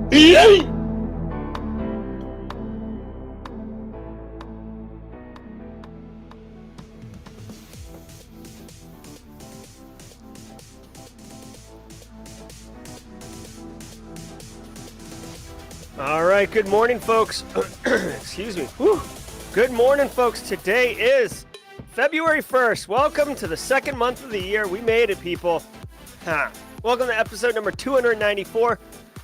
Yay! All right, good morning, folks. Excuse me. Whew. Good morning, folks. Today is February 1st. Welcome to the second month of the year. We made it, people. Welcome to episode number 294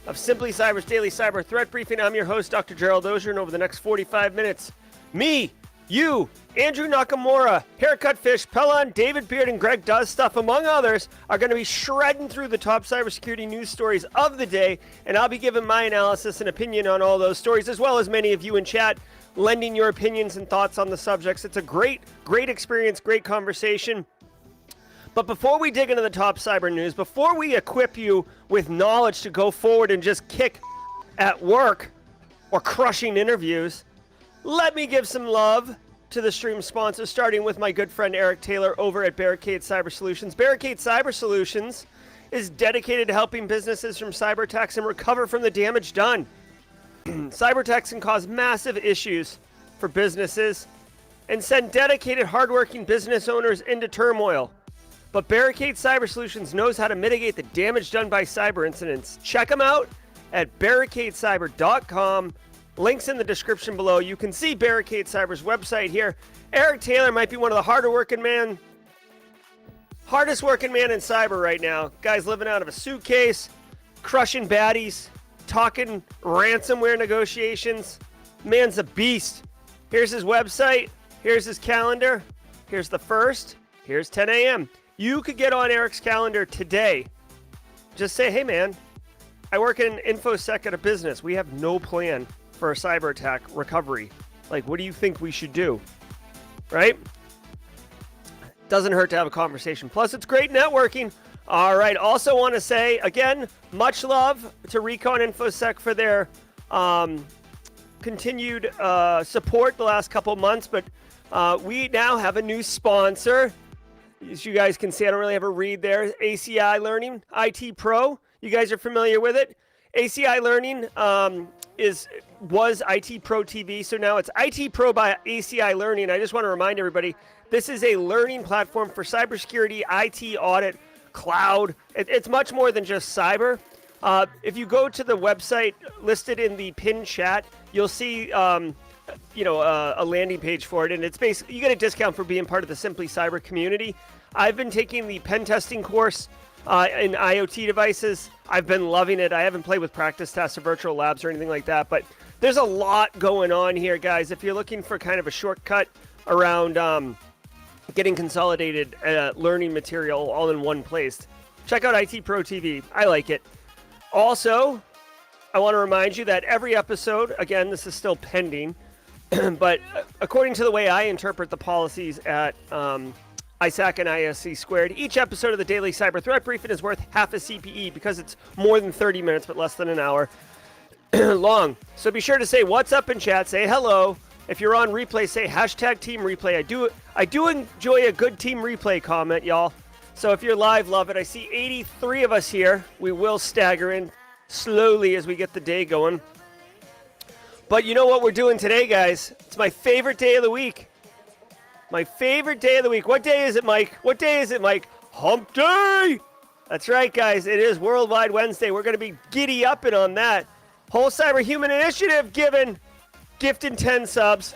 of Simply Cyber's Daily Cyber Threat Briefing. I'm your host, Dr. Gerald Auger, and over the next 45 minutes, me, you, Andrew Nakamura, Haircut Fish, Pelon, David Beard, and Greg Does Stuff, among others, are going to be shredding through the top cybersecurity news stories of the day, and I'll be giving my analysis and opinion on all those stories, as well as many of you in chat lending your opinions and thoughts on the subjects. It's a great experience, great conversation. But before we dig into the top cyber news, before we equip you with knowledge to go forward and just kick at work or crushing interviews, let me give some love to the stream sponsor, starting with my good friend Eric Taylor over at Barricade Cyber Solutions. Barricade Cyber Solutions is dedicated to helping businesses from cyber attacks and recover from the damage done. Cyber attacks can cause massive issues for businesses and send dedicated, hardworking business owners into turmoil. But Barricade Cyber Solutions knows how to mitigate the damage done by cyber incidents. Check them out at barricadecyber.com. Links in the description below. You can see Barricade Cyber's website here. Eric Taylor might be one of the hardest working man in cyber right now. Guy's living out of a suitcase, crushing baddies, talking ransomware negotiations. Man's a beast. Here's his website. Here's his calendar. Here's the first. Here's 10 a.m. You could get on Eric's calendar today. Just say, hey man, I work in InfoSec at a business. We have no plan for a cyber attack recovery. Like, what do you think we should do? Right? Doesn't hurt to have a conversation. Plus, it's great networking. All right. Also want to say, again, much love to Recon InfoSec for their continued support the last couple months. But we now have a new sponsor. As you guys can see, I don't really have a read there. ACI Learning, IT Pro. You guys are familiar with it. ACI Learning was IT Pro TV, so now it's IT Pro by ACI Learning. I just want to remind everybody, this is a learning platform for cybersecurity, IT audit, cloud. It's much more than just cyber. If you go to the website listed in the pinned chat, you'll see a landing page for it, and it's basically, you get a discount for being part of the Simply Cyber community. I've been taking the pen testing course in IoT devices. I've been loving it. I haven't played with practice tests or virtual labs or anything like that, but there's a lot going on here, guys. If you're looking for kind of a shortcut around getting consolidated learning material all in one place, check out IT Pro TV. I like it. Also, I want to remind you that every episode, again, this is still pending, but according to the way I interpret the policies at ISAC and ISC squared, each episode of the Daily Cyber Threat Briefing is worth half a CPE because it's more than 30 minutes, but less than an hour long. So be sure to say what's up in chat, say hello. If you're on replay, say hashtag team replay. I do enjoy a good team replay comment, y'all. So if you're live, love it. I see 83 of us here. We will stagger in slowly as we get the day going. But you know what we're doing today, guys? It's my favorite day of the week. My favorite day of the week. What day is it, Mike? What day is it, Mike? Hump Day! That's right, guys. It is Worldwide Wednesday. We're going to be giddy upping on that. Whole Cyber Human Initiative gifting 10 subs.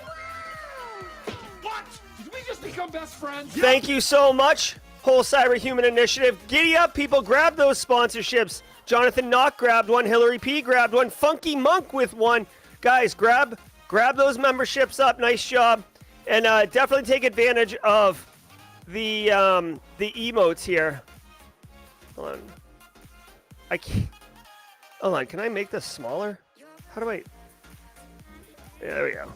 What? Did we just become best friends? Thank you so much, Whole Cyber Human Initiative. Giddy up, people. Grab those sponsorships. Jonathan Knock grabbed one. Hillary P grabbed one. Funky Monk with one. Guys, grab those memberships up. Nice job. And definitely take advantage of the emotes here. Hold on. Hold on. Can I make this smaller? How do I? Yeah, there we go.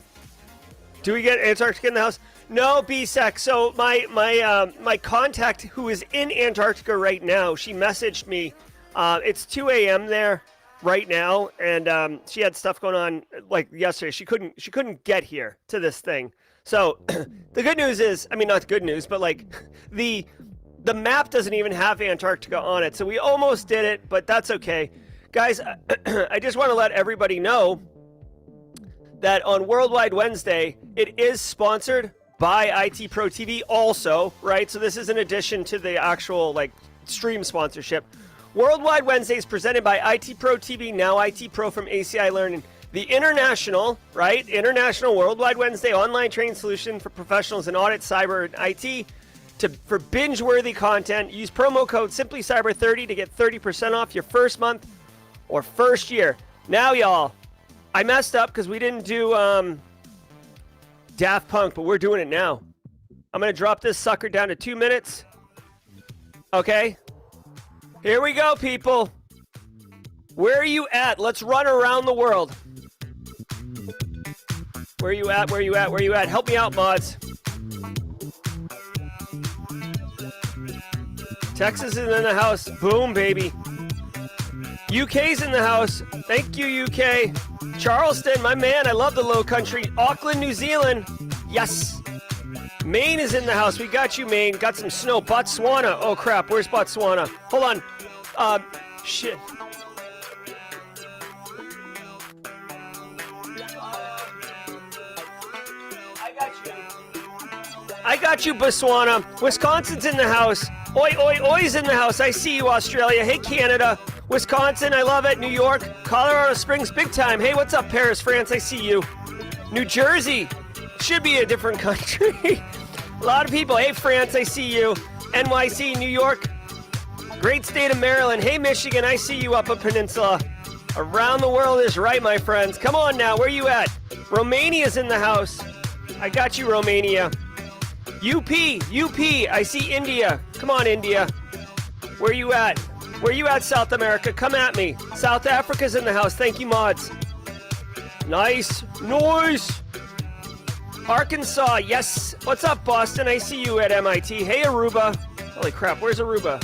Do we get Antarctica in the house? No, BSEC. So my contact who is in Antarctica right now, she messaged me. It's 2 a.m. there right now, and she had stuff going on like yesterday. She couldn't get here to this thing. So the good news is, I mean, not good news, but like the map doesn't even have Antarctica on it. So we almost did it, but that's okay. Guys, I just want to let everybody know that on Worldwide Wednesday, it is sponsored by IT Pro TV also, right? So this is in addition to the actual like stream sponsorship. Worldwide Wednesday is presented by IT Pro TV, now IT Pro from ACI Learning. The international, right? International Worldwide Wednesday online training solution for professionals in audit, cyber, and IT. For binge-worthy content, use promo code SimplyCyber30 to get 30% off your first month or first year. Now, y'all, I messed up because we didn't do Daft Punk, but we're doing it now. I'm going to drop this sucker down to 2 minutes. Okay? Here we go, people. Where are you at? Let's run around the world. Where are you at? Where are you at? Where are you at? Help me out, mods. Texas is in the house. Boom, baby. UK's in the house. Thank you, UK. Charleston, my man. I love the low country. Auckland, New Zealand. Yes. Maine is in the house. We got you, Maine. Got some snow. Botswana. Oh, crap. Where's Botswana? Hold on. Shit. I got you, Botswana. Wisconsin's in the house. Oi, oi, oi's in the house. I see you, Australia. Hey, Canada. Wisconsin, I love it. New York. Colorado Springs, big time. Hey, what's up, Paris, France? I see you. New Jersey. Should be a different country. A lot of people. Hey, France, I see you. NYC, New York. Great state of Maryland. Hey, Michigan, I see you up a peninsula. Around the world is right, my friends. Come on now. Where you at? Romania's in the house. I got you, Romania. UP, I see India. Come on, India. Where you at? Where you at, South America? Come at me. South Africa's in the house. Thank you, mods. Nice. Nice. Arkansas, yes. What's up, Boston? I see you at MIT. Hey, Aruba. Holy crap, where's Aruba?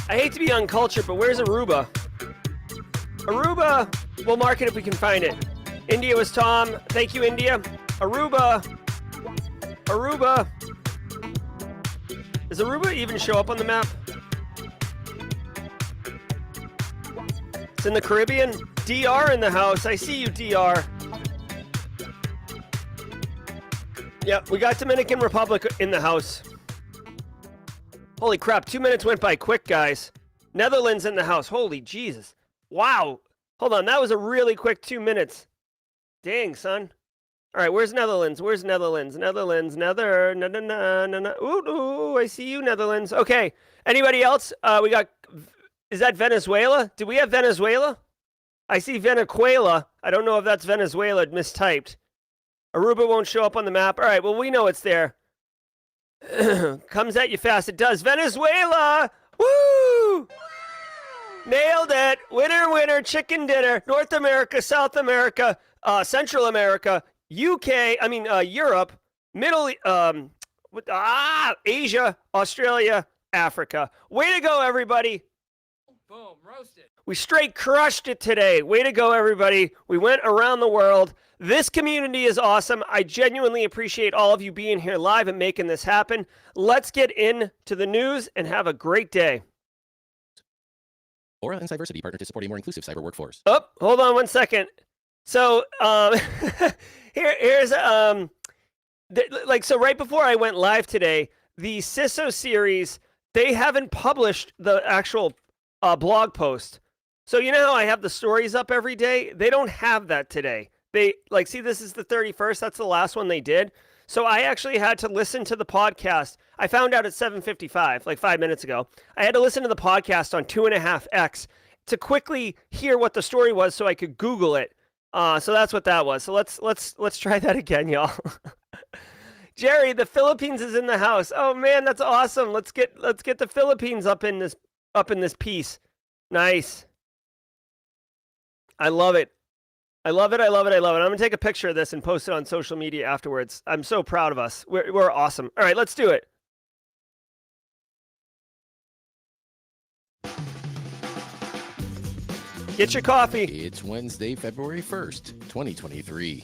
I hate to be uncultured, but where's Aruba? Aruba. We'll mark it if we can find it. India was Tom. Thank you, India. Aruba. Aruba. Does Aruba even show up on the map? It's in the Caribbean. DR in the house. I see you, DR. Yep, we got Dominican Republic in the house. Holy crap, 2 minutes went by quick, guys. Netherlands in the house. Holy Jesus. Wow. Hold on, that was a really quick 2 minutes. Dang, son. All right, where's Netherlands? Where's Netherlands? Netherlands, Ooh, I see you, Netherlands. Okay, anybody else? We got, is that Venezuela? Do we have Venezuela? I see Venezuela. I don't know if that's Venezuela mistyped. Aruba won't show up on the map. All right, well, we know it's there. Comes at you fast. It does. Venezuela! Woo! Nailed it. Winner, winner, chicken dinner. North America, South America, Central America, UK, Europe, Asia, Australia, Africa. Way to go, everybody. Boom, roasted. We straight crushed it today. Way to go, everybody. We went around the world. This community is awesome. I genuinely appreciate all of you being here live and making this happen. Let's get into the news and have a great day. Aura and Cyversity partner to support a more inclusive cyber workforce. Oh, hold on 1 second. So, here's so right before I went live today, the CISO series, they haven't published the actual blog post. So you know how I have the stories up every day? They don't have that today. They see, this is the 31st. That's the last one they did. So I actually had to listen to the podcast. I found out at 7:55, like 5 minutes ago. I had to listen to the podcast on 2.5x to quickly hear what the story was, so I could Google it. So that's what that was. So let's try that again, y'all. Jerry, the Philippines is in the house. Oh man, that's awesome. Let's get the Philippines up in this piece. Nice. I love it. I love it. I love it. I love it. I'm going to take a picture of this and post it on social media afterwards. I'm so proud of us. We're awesome. All right, let's do it. Get your coffee. It's Wednesday, February 1st, 2023.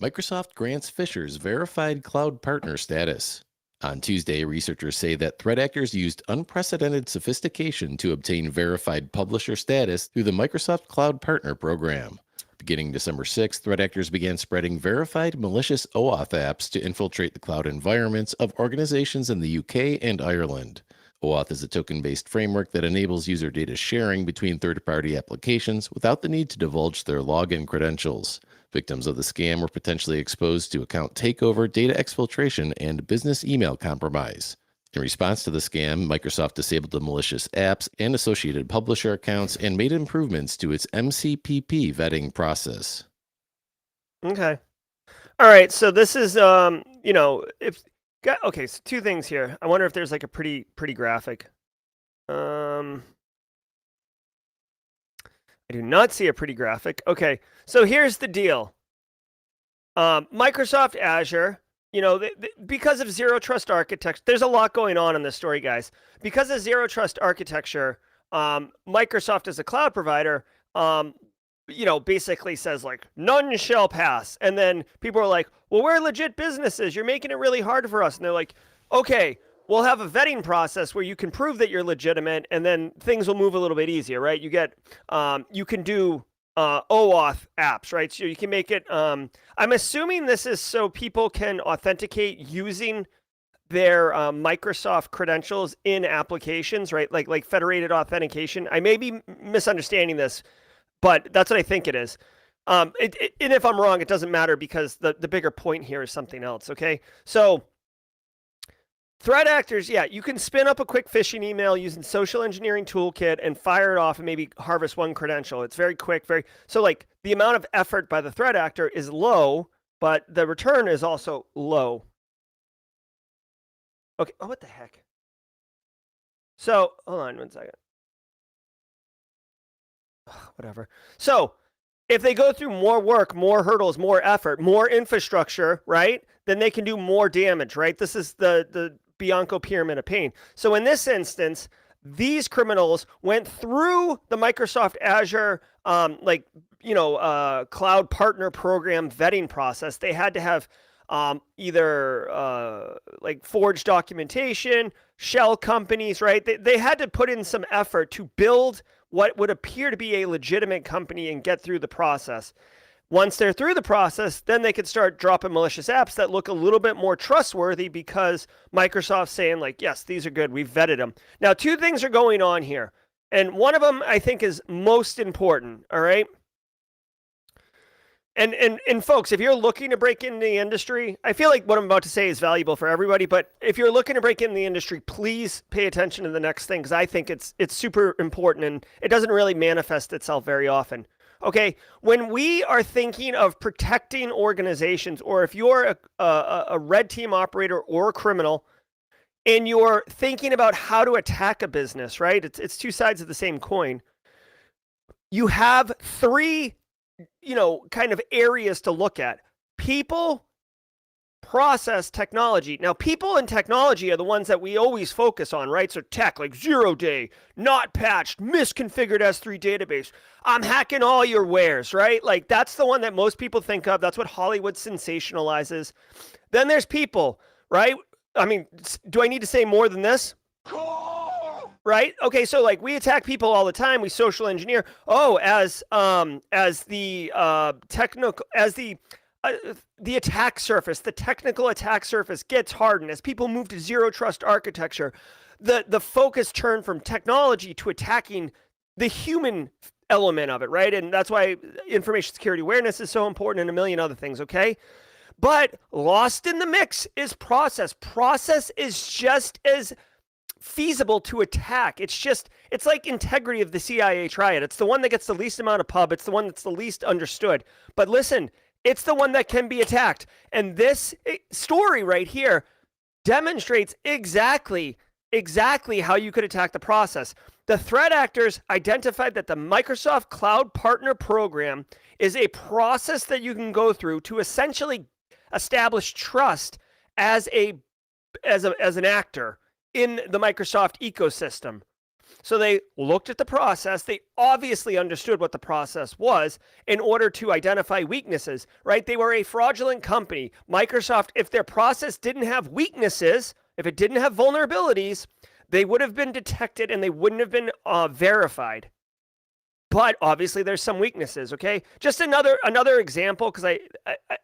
Microsoft grants Fishers verified cloud partner status. On Tuesday, researchers say that threat actors used unprecedented sophistication to obtain verified publisher status through the Microsoft Cloud Partner Program. Beginning December 6th, threat actors began spreading verified malicious OAuth apps to infiltrate the cloud environments of organizations in the UK and Ireland. OAuth is a token-based framework that enables user data sharing between third-party applications without the need to divulge their login credentials. Victims of the scam were potentially exposed to account takeover, data exfiltration, and business email compromise. In response to the scam, Microsoft disabled the malicious apps and associated publisher accounts and made improvements to its MCPP vetting process. Okay. All right. So this is, okay. So two things here. I wonder if there's like a pretty graphic. I do not see a pretty graphic. Okay. So here's the deal. Microsoft Azure, because of zero trust architecture, there's a lot going on in this story, guys. Because of zero trust architecture, Microsoft as a cloud provider, basically says like none shall pass. And then people are like, well, we're legit businesses. You're making it really hard for us. And they're like, okay, we'll have a vetting process where you can prove that you're legitimate, and then things will move a little bit easier, right? You can do OAuth apps, right? So you can make it, I'm assuming this is so people can authenticate using their Microsoft credentials in applications, right? Like federated authentication. I may be misunderstanding this, but that's what I think it is. And if I'm wrong, it doesn't matter, because the bigger point here is something else, okay? So threat actors, yeah, you can spin up a quick phishing email using social engineering toolkit and fire it off and maybe harvest one credential. It's very quick, so like the amount of effort by the threat actor is low, but the return is also low. Okay, oh, what the heck? So, hold on 1 second. Whatever. So, if they go through more work, more hurdles, more effort, more infrastructure, right, then they can do more damage, right? This is the Bianco pyramid of pain. So in this instance, these criminals went through the Microsoft Azure cloud partner program vetting process. They had to have either forged documentation, shell companies, right? They had to put in some effort to build what would appear to be a legitimate company and get through the process. Once they're through the process, then they could start dropping malicious apps that look a little bit more trustworthy, because Microsoft's saying like, yes, these are good. We've vetted them. Now, two things are going on here. And one of them I think is most important. All right. And folks, if you're looking to break into the industry, I feel like what I'm about to say is valuable for everybody, but if you're looking to break into the industry, please pay attention to the next thing, because I think it's super important, and it doesn't really manifest itself very often. Okay, when we are thinking of protecting organizations, or if you're a red team operator or a criminal, and you're thinking about how to attack a business, right? It's two sides of the same coin. You have three, kind of areas to look at: people, process, technology. Now, people and technology are the ones that we always focus on, right? So tech, like 0 day, not patched, misconfigured S3 database. I'm hacking all your wares, right? Like that's the one that most people think of. That's what Hollywood sensationalizes. Then there's people, right? I mean, do I need to say more than this? Right? Okay, so like we attack people all the time. We social engineer. Oh, as the attack surface, the technical attack surface gets hardened as people move to zero trust architecture. The focus turned from technology to attacking the human element of it, right? And that's why information security awareness is so important, and a million other things, okay? But lost in the mix is process. Process is just as feasible to attack. It's like integrity of the CIA triad. It's the one that gets the least amount of pub. It's the one that's the least understood. But listen, it's the one that can be attacked. And this story right here demonstrates exactly how you could attack the process. The threat actors identified that the Microsoft Cloud Partner Program is a process that you can go through to essentially establish trust as an actor in the Microsoft ecosystem. So they looked at the process. They obviously understood what the process was in order to identify weaknesses, right? They were a fraudulent company. Microsoft, if their process didn't have weaknesses, if it didn't have vulnerabilities, they would have been detected and they wouldn't have been verified. But obviously there's some weaknesses, okay? Just another example, because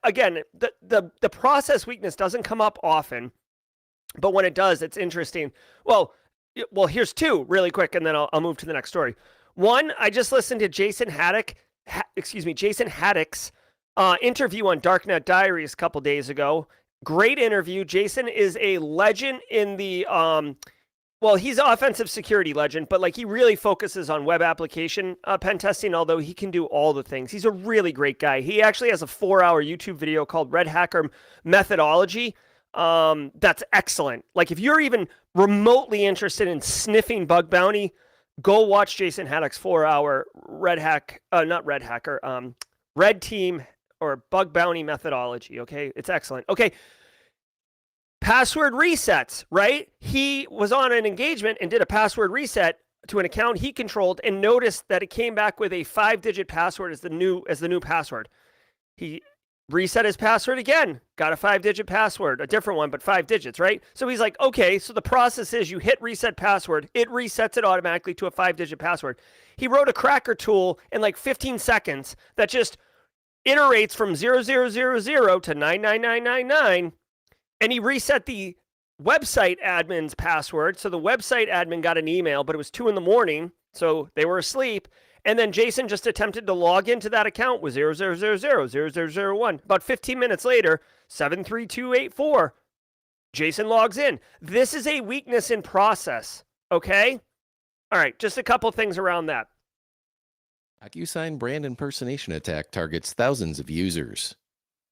again, the process weakness doesn't come up often, but when it does, it's interesting. Well, here's two really quick, and then I'll move to the next story. One, I just listened to Jason Haddock's interview on Darknet Diaries a couple days ago. Great interview. Jason is a legend in the well, he's an offensive security legend, but like he really focuses on web application pen testing, although he can do all the things. He's a really great guy. He actually has a 4-hour YouTube video called Red Hacker Methodology. That's excellent. Like if you're even remotely interested in sniffing bug bounty, go watch Jason Haddock's 4-hour Red Team or bug bounty methodology. Okay. It's excellent. Okay. Password resets, right? He was on an engagement and did a password reset to an account he controlled and noticed that it came back with a 5-digit password as the new password. He reset his password again, got a 5-digit password, a different one, but 5 digits, right? So he's like, okay, so the process is you hit reset password, it resets it automatically to a 5-digit password. He wrote a cracker tool in like 15 seconds that just iterates from 0000 to 99999. And he reset the website admin's password. So the website admin got an email, but it was 2 a.m, so they were asleep. And then Jason just attempted to log into that account with 00000001. About 15 minutes later, 73284. Jason logs in. This is a weakness in process. Okay? All right, just a couple things around that. DocuSign brand impersonation attack targets thousands of users.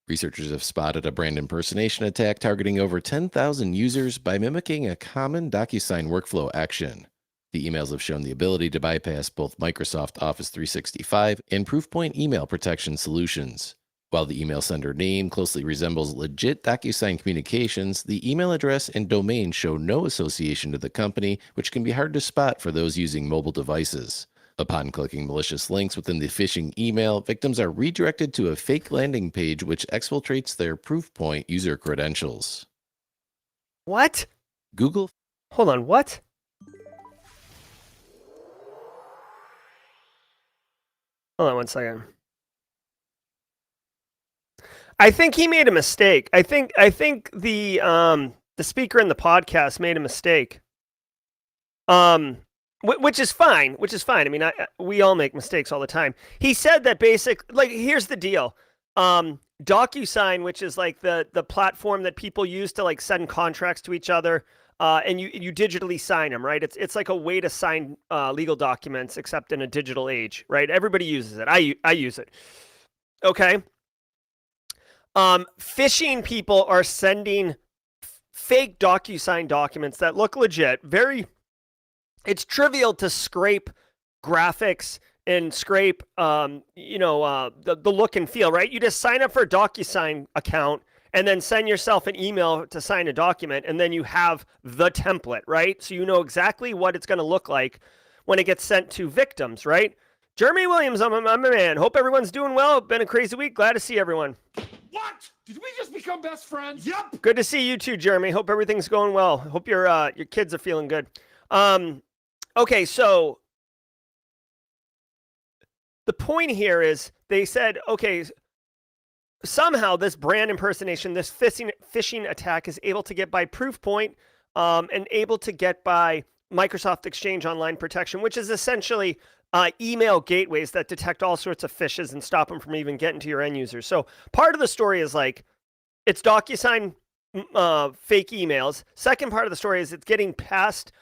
Researchers have spotted a brand impersonation attack targeting over 10,000 users by mimicking a common DocuSign workflow action. The emails have shown the ability to bypass both Microsoft Office 365 and Proofpoint email protection solutions. While the email sender name closely resembles legit DocuSign communications, the email address and domain show no association to the company, which can be hard to spot for those using mobile devices. Upon clicking malicious links within the phishing email, victims are redirected to a fake landing page which exfiltrates their Proofpoint user credentials. What? Google. Hold on, what? Hold on one second. I think he made a mistake. I think the speaker in the podcast made a mistake. Which is fine. I mean, we all make mistakes all the time. He said that here's the deal. DocuSign, which is like the platform that people use to like send contracts to each other, and you digitally sign them, right? It's like a way to sign legal documents, except in a digital age, right? Everybody uses it. I use it. Okay. Phishing people are sending fake DocuSign documents that look legit. It's trivial to scrape graphics and scrape, the look and feel, right? You just sign up for a DocuSign account and then send yourself an email to sign a document, and then you have the template, right? So you know exactly what it's going to look like when it gets sent to victims, right? Jeremy Williams, I'm a man. Hope everyone's doing well. Been a crazy week. Glad to see everyone. What? Did we just become best friends? Yep. Good to see you too, Jeremy. Hope everything's going well. Hope your kids are feeling good. Okay, so the point here is they said, okay, somehow this brand impersonation, this phishing attack is able to get by Proofpoint and able to get by Microsoft Exchange Online Protection, which is essentially email gateways that detect all sorts of phishes and stop them from even getting to your end users. So part of the story is like, it's DocuSign fake emails. Second part of the story is it's getting past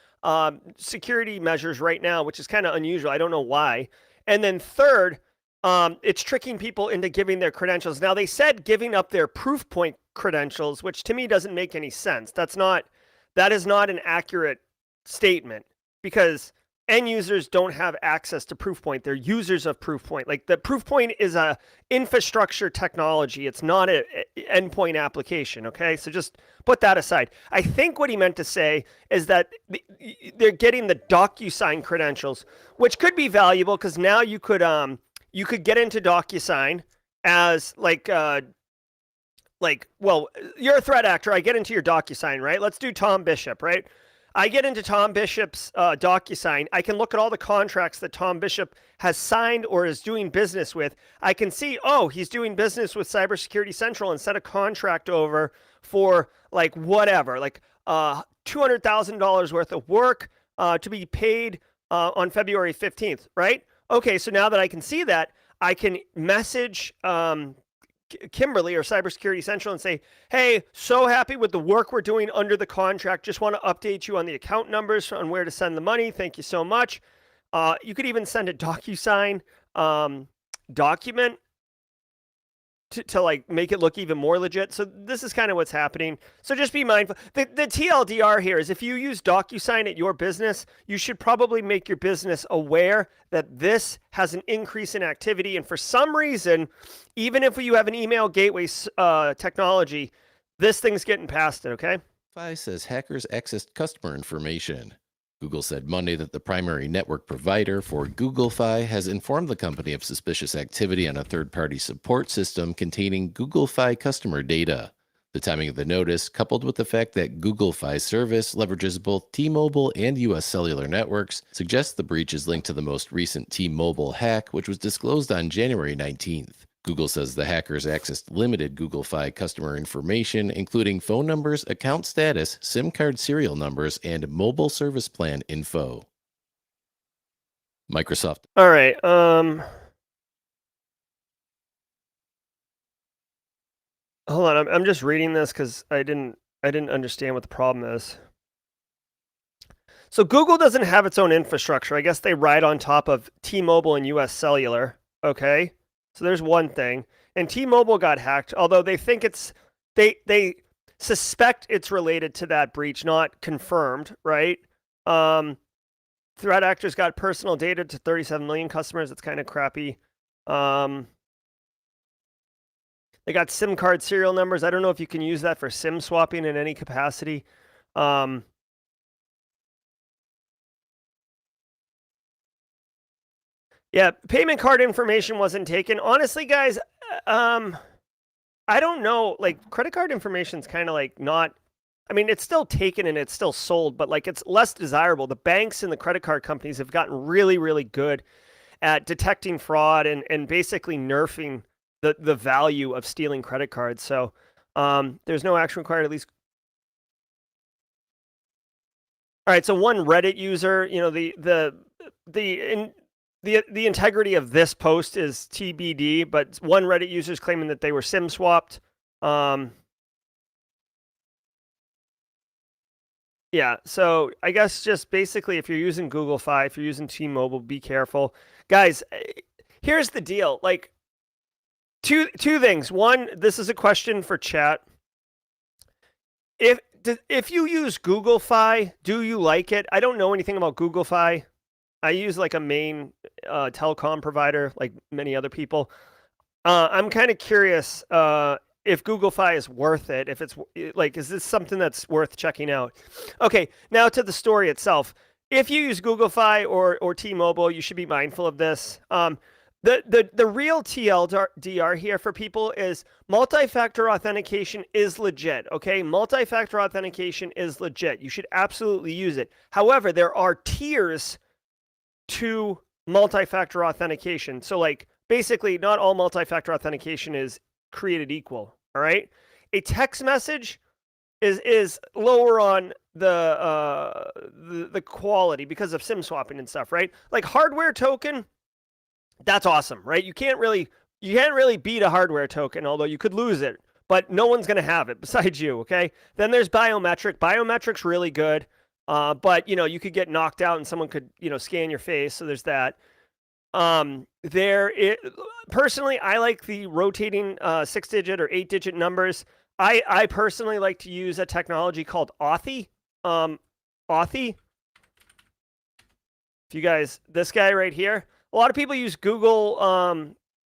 security measures right now, which is kind of unusual. I don't know why. And then third, it's tricking people into giving their credentials. Now they said giving up their Proofpoint credentials, which to me doesn't make any sense. That is not an accurate statement, because end users don't have access to Proofpoint. They're users of Proofpoint. Like the Proofpoint is a infrastructure technology. It's not an endpoint application. Okay. So just put that aside. I think what he meant to say is that they're getting the DocuSign credentials, which could be valuable because now you could get into DocuSign as like well, you're a threat actor. I get into your DocuSign, right? Let's do Tom Bishop, right? I get into Tom Bishop's DocuSign. I can look at all the contracts that Tom Bishop has signed or is doing business with. I can see, oh, he's doing business with Cybersecurity Central and set a contract over for like whatever, like $200,000 worth of work to be paid on February 15th, right? Okay, so now that I can see that, I can message Kimberly or Cybersecurity Central and say, hey, so happy with the work we're doing under the contract. Just want to update you on the account numbers on where to send the money. Thank you so much. You could even send a DocuSign document to like make it look even more legit. So this is kind of what's happening. So just be mindful. The TLDR here is if you use DocuSign at your business, you should probably make your business aware that this has an increase in activity. And for some reason, even if you have an email gateway technology, this thing's getting past it, okay? GoogleFi says hackers accessed customer information. Google said Monday that the primary network provider for GoogleFi has informed the company of suspicious activity on a third-party support system containing GoogleFi customer data. The timing of the notice, coupled with the fact that GoogleFi's service leverages both T-Mobile and U.S. cellular networks, suggests the breach is linked to the most recent T-Mobile hack, which was disclosed on January 19th. Google says the hackers accessed limited GoogleFi customer information, including phone numbers, account status, SIM card serial numbers, and mobile service plan info. Microsoft. All right. Hold on. I'm just reading this because I didn't understand what the problem is. So Google doesn't have its own infrastructure. I guess they ride on top of T-Mobile and U.S. Cellular. Okay. So there's one thing. And T-Mobile got hacked, although they think they suspect it's related to that breach, not confirmed, right? Threat actors got personal data to 37 million customers. It's kind of crappy. They got SIM card serial numbers. I don't know if you can use that for SIM swapping in any capacity. Yeah, payment card information wasn't taken. Honestly, guys, I don't know. Like, credit card information is kind of like not. I mean, it's still taken and it's still sold, but like it's less desirable. The banks and the credit card companies have gotten really, really good at detecting fraud and basically nerfing the value of stealing credit cards. So there's no action required, at least. All right, so one Reddit user, you know, the integrity of this post is TBD, but one Reddit user is claiming that they were SIM swapped. Yeah, so I guess just basically if you're using GoogleFi, if you're using T-Mobile, be careful. Guys, here's the deal. Like, two things. One, this is a question for chat. If you use GoogleFi, do you like it? I don't know anything about GoogleFi. I use like a main telecom provider, like many other people. I'm kind of curious if GoogleFi is worth it. If it's like, is this something that's worth checking out? Okay, now to the story itself. If you use GoogleFi or T-Mobile, you should be mindful of this. The real TLDR here for people is multi-factor authentication is legit. Okay, multi-factor authentication is legit. You should absolutely use it. However, there are tiers to multi-factor authentication. So like basically not all multi-factor authentication is created equal. All right. A text message is lower on the quality because of SIM swapping and stuff, right? Like hardware token, that's awesome, right? You can't really beat a hardware token, although you could lose it, but no one's going to have it besides you, okay? Then there's biometric. Biometric's really good. But you know, you could get knocked out and someone could, you know, scan your face. So there's that. Personally, I like the rotating 6-digit or 8-digit numbers. I personally like to use a technology called Authy. Authy. If you guys, this guy right here, a lot of people use Google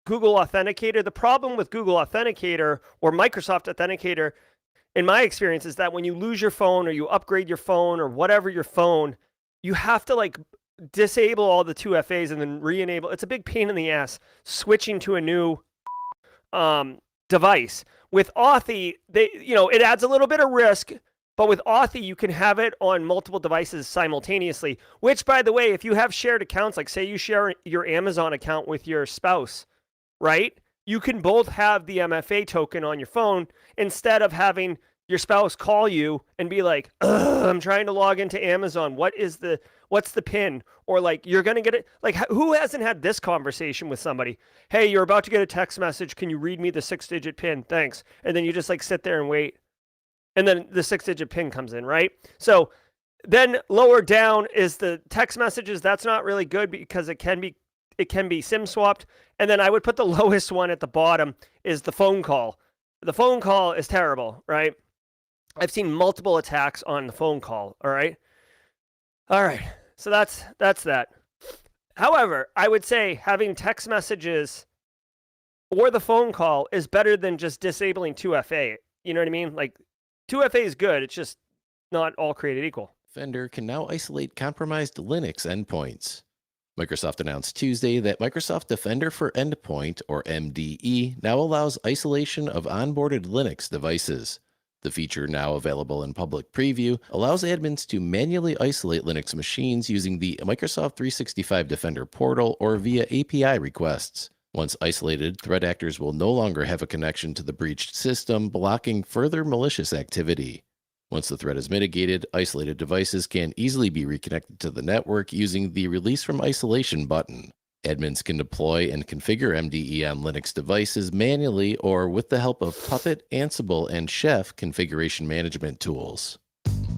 Authenticator. The problem with Google Authenticator or Microsoft Authenticator, in my experience, is that when you lose your phone or you upgrade your phone or whatever your phone, you have to like disable all the 2FAs and then re-enable. It's a big pain in the ass switching to a new device. with Authy, it adds a little bit of risk, but with Authy, you can have it on multiple devices simultaneously, which, by the way, if you have shared accounts, like say you share your Amazon account with your spouse, right? You can both have the MFA token on your phone instead of having your spouse call you and be like, I'm trying to log into Amazon. What's the pin? Or like, you're going to get it. Like, who hasn't had this conversation with somebody? Hey, you're about to get a text message. Can you read me the 6-digit pin? Thanks. And then you just like sit there and wait. And then the 6-digit pin comes in, right? So then lower down is the text messages. That's not really good because it can be SIM swapped. And then I would put the lowest one at the bottom is the phone call. The phone call is terrible, right? I've seen multiple attacks on the phone call, all right? All right, so that's that. However, I would say having text messages or the phone call is better than just disabling 2FA. You know what I mean? Like, 2FA is good. It's just not all created equal. Defender can now isolate compromised Linux endpoints. Microsoft announced Tuesday that Microsoft Defender for Endpoint, or MDE, now allows isolation of onboarded Linux devices. The feature, now available in public preview, allows admins to manually isolate Linux machines using the Microsoft 365 Defender portal or via API requests. Once isolated, threat actors will no longer have a connection to the breached system, blocking further malicious activity. Once the threat is mitigated, isolated devices can easily be reconnected to the network using the Release from Isolation button. Admins can deploy and configure MDE on Linux devices manually or with the help of Puppet, Ansible, and Chef configuration management tools.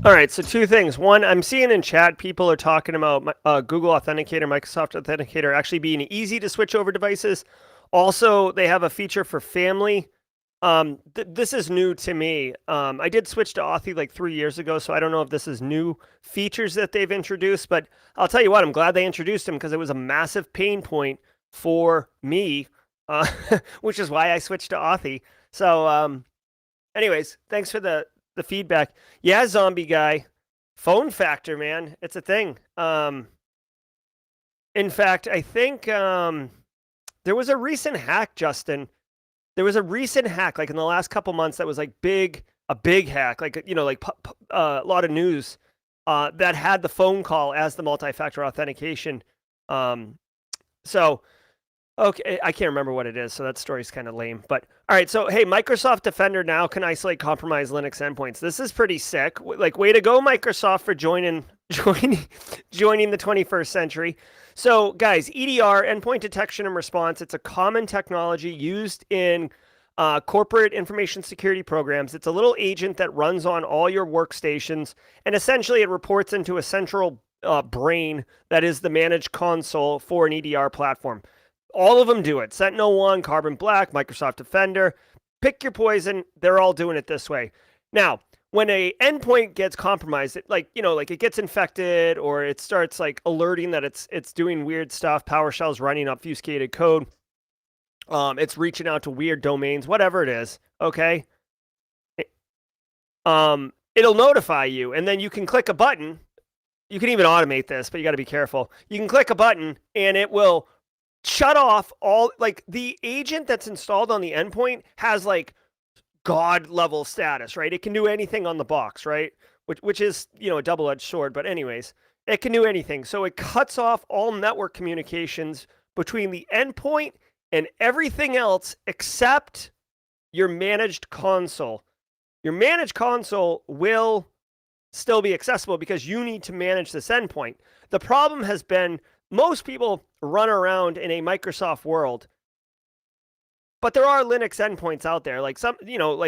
All right, so two things. One, I'm seeing in chat people are talking about Google Authenticator, Microsoft Authenticator actually being easy to switch over devices. Also, they have a feature for family. This is new to me. I did switch to Authy like 3 years ago, so I don't know if this is new features that they've introduced, but I'll tell you what, I'm glad they introduced them because it was a massive pain point for me, which is why I switched to Authy. So, anyways, thanks for the feedback. Yeah, zombie guy, phone factor, man, it's a thing. In fact, I think there was a recent hack, Justin. There was a recent hack, like in the last couple months, that was like a big hack, like a lot of news that had the phone call as the multi-factor authentication. So, okay, I can't remember what it is, so that story's kind of lame. But all right, so hey, Microsoft Defender now can isolate compromised Linux endpoints. This is pretty sick. Like, way to go, Microsoft, for joining the 21st century. So, guys, EDR, endpoint detection and response, it's a common technology used in corporate information security programs. It's a little agent that runs on all your workstations, and essentially it reports into a central brain that is the managed console for an EDR platform. All of them do it. SentinelOne, Carbon Black, Microsoft Defender. Pick your poison. They're all doing it this way. Now, when a endpoint gets compromised, it gets infected or it starts like alerting that it's doing weird stuff, PowerShell's running obfuscated code, it's reaching out to weird domains, whatever it is, okay? It'll notify you, and then you can click a button. You can even automate this, but you got to be careful. You can click a button, and it will shut off all, like, the agent that's installed on the endpoint has like God level status, right? It can do anything on the box, right? Which is, a double-edged sword, but anyways, it can do anything. So it cuts off all network communications between the endpoint and everything else except your managed console. Your managed console will still be accessible because you need to manage this endpoint. The problem has been most people run around in a Microsoft world, but there are Linux endpoints out there. Like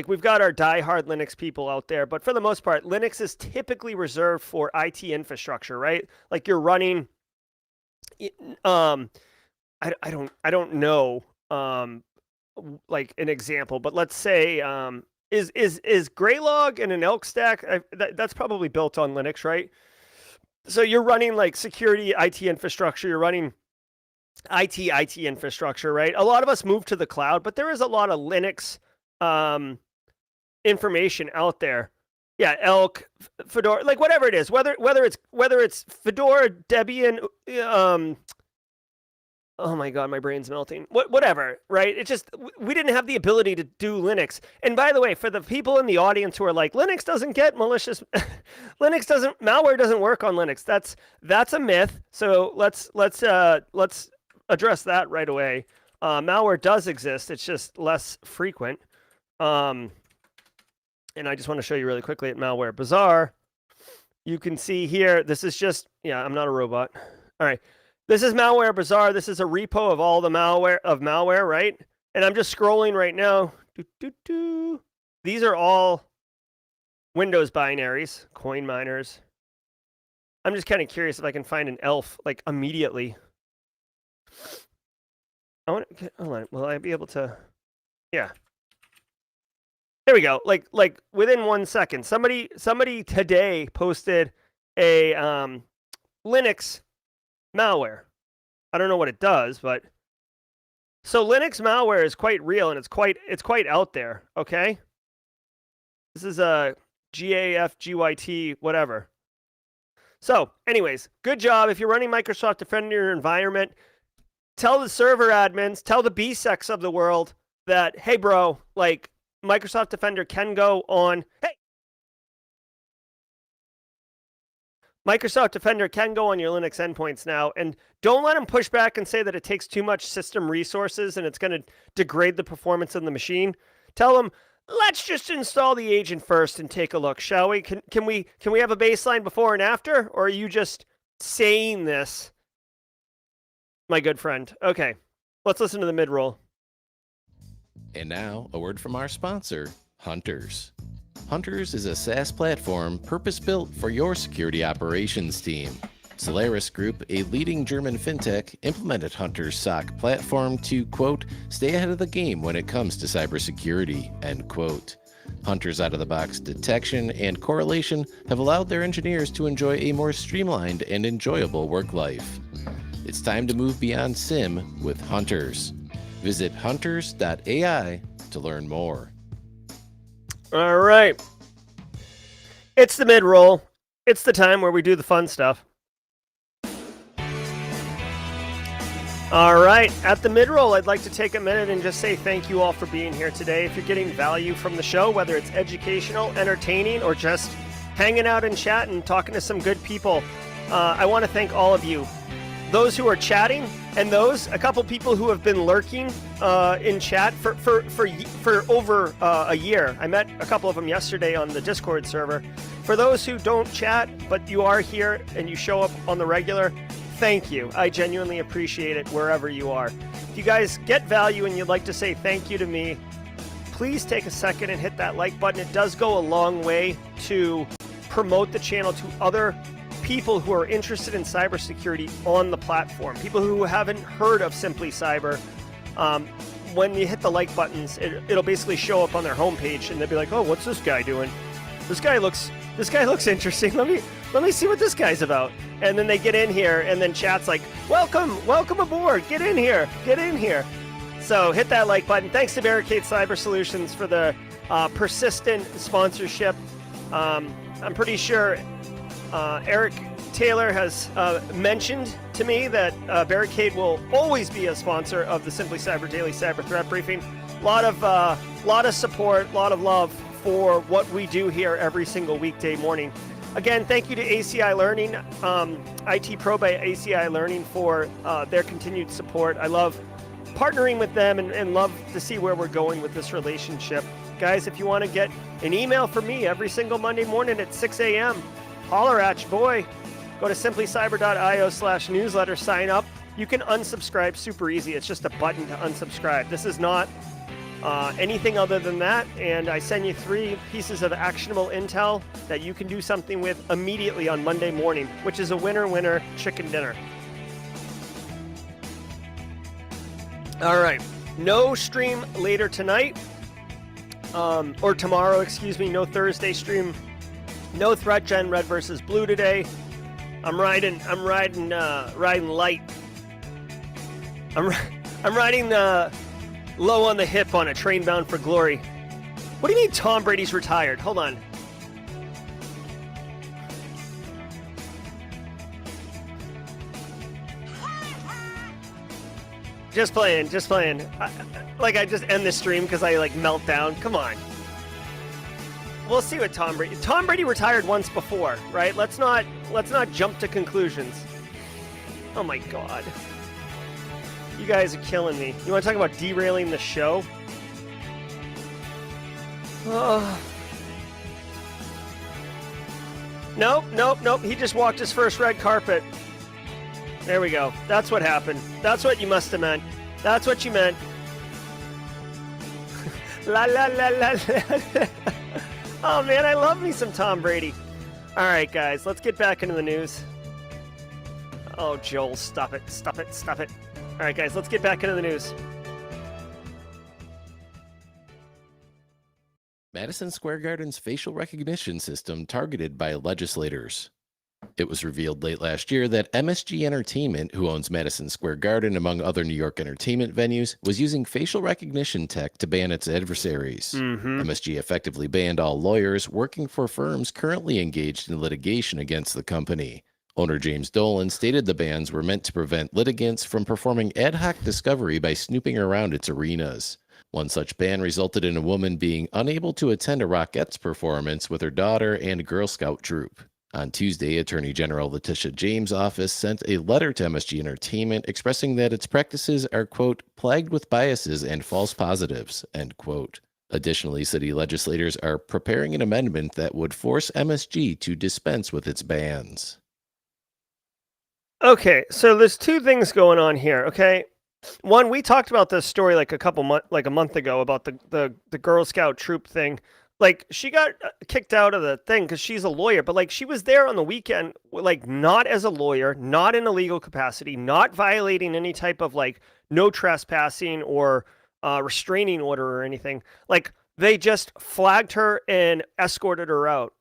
we've got our diehard Linux people out there, but for the most part, Linux is typically reserved for IT infrastructure, right? Like you're running, I don't know, like an example, but let's say, is Graylog and an elk stack? That's probably built on Linux, right? So you're running like security IT infrastructure. You're running IT infrastructure, right? A lot of us move to the cloud, but there is a lot of Linux information out there. Yeah, Elk, Fedora, like whatever it is, whether it's Fedora, Debian, Oh my God, my brain's melting. Whatever, right? It just, we didn't have the ability to do Linux. And by the way, for the people in the audience who are like, Linux doesn't get malicious, malware doesn't work on Linux. That's a myth. So let's address that right away. Malware does exist. It's just less frequent. And I just want to show you really quickly at Malware Bazaar. You can see here, this is just, yeah, I'm not a robot. All right. This is Malware Bazaar. This is a repo of all the malware, right? And I'm just scrolling right now. These are all Windows binaries, coin miners. I'm just kind of curious if I can find an ELF like immediately. Hold on. Will I be able to? Yeah. There we go. Like within 1 second, somebody today posted a Linux malware. I don't know what it does, but so Linux malware is quite real and it's quite out there. Okay, this is a GAFGYT whatever. So, anyways, good job. If you're running Microsoft Defender in your environment, tell the server admins, tell the BSECs of the world that, hey, bro, like Microsoft Defender can go on. Hey. Microsoft Defender can go on your Linux endpoints now, and don't let them push back and say that it takes too much system resources and it's going to degrade the performance of the machine. Tell them, let's just install the agent first and take a look, shall we? Can we have a baseline before and after, or are you just saying this, my good friend? Okay, let's listen to the mid-roll. And now, a word from our sponsor, Hunters. Hunters is a SaaS platform purpose-built for your security operations team. Solaris Group, a leading German fintech, implemented Hunters' SOC platform to, quote, stay ahead of the game when it comes to cybersecurity, end quote. Hunters' out-of-the-box detection and correlation have allowed their engineers to enjoy a more streamlined and enjoyable work life. It's time to move beyond SIM with Hunters. Visit hunters.ai to learn more. All right. It's the mid-roll. It's the time where we do the fun stuff. All right. At the mid-roll, I'd like to take a minute and just say thank you all for being here today. If you're getting value from the show, whether it's educational, entertaining, or just hanging out and chatting, talking to some good people, I want to thank all of you. Those who are chatting, and a couple people who have been lurking in chat for over a year. I met a couple of them yesterday on the Discord server. For those who don't chat, but you are here and you show up on the regular, thank you. I genuinely appreciate it wherever you are. If you guys get value and you'd like to say thank you to me, please take a second and hit that like button. It does go a long way to promote the channel to other people who are interested in cybersecurity on the platform, people who haven't heard of Simply Cyber. When you hit the like buttons, it'll basically show up on their homepage, and they'll be like, "Oh, what's this guy doing? This guy looks interesting. Let me see what this guy's about." And then they get in here, and then chat's like, "Welcome aboard. Get in here." So hit that like button. Thanks to Barricade Cyber Solutions for the persistent sponsorship. I'm pretty sure Eric Taylor has mentioned to me that Barricade will always be a sponsor of the Simply Cyber Daily Cyber Threat Briefing. Lot of support, lot of love for what we do here every single weekday morning. Again, thank you to ACI Learning, IT Pro by ACI Learning for their continued support. I love partnering with them and love to see where we're going with this relationship. Guys, if you want to get an email from me every single Monday morning at 6 a.m., holler at you, boy. Go to simplycyber.io/newsletter, sign up. You can unsubscribe super easy. It's just a button to unsubscribe. This is not anything other than that, and I send you 3 pieces of actionable intel that you can do something with immediately on Monday morning, which is a winner-winner chicken dinner. All right. No stream later tonight, or tomorrow, excuse me. No Thursday stream. No threat gen red versus blue today. I'm riding light. I'm riding low on the hip on a train bound for glory. What do you mean Tom Brady's retired? Hold on. Just playing. I just end the stream because I like melt down. Come on. We'll see what Tom Brady retired once before, right? Let's not jump to conclusions. Oh my God. You guys are killing me. You want to talk about derailing the show? Nope. He just walked his first red carpet. There we go. That's what happened. That's what you must have meant. That's what you meant. La la la la la. Oh man, I love me some Tom Brady. All right, guys, let's get back into the news. Oh, Joel, stop it. All right, guys, let's get back into the news. Madison Square Garden's facial recognition system targeted by legislators. It was revealed late last year that MSG Entertainment, who owns Madison Square Garden among other New York entertainment venues, was using facial recognition tech to ban its adversaries. MSG effectively banned all lawyers working for firms currently engaged in litigation against the company. Owner James Dolan stated the bans were meant to prevent litigants from performing ad hoc discovery by snooping around its arenas. One such ban resulted in a woman being unable to attend a Rockettes performance with her daughter and Girl Scout troop. On Tuesday, Attorney General Letitia James' office sent a letter to MSG Entertainment expressing that its practices are, quote, plagued with biases and false positives, end quote. Additionally, city legislators are preparing an amendment that would force MSG to dispense with its bans. Okay, so there's two things going on here, okay? One, we talked about this story like a month ago about the Girl Scout troop thing. Like, she got kicked out of the thing because she's a lawyer, but like she was there on the weekend, like not as a lawyer, not in a legal capacity, not violating any type of like no trespassing or restraining order or anything. Like, they just flagged her and escorted her out.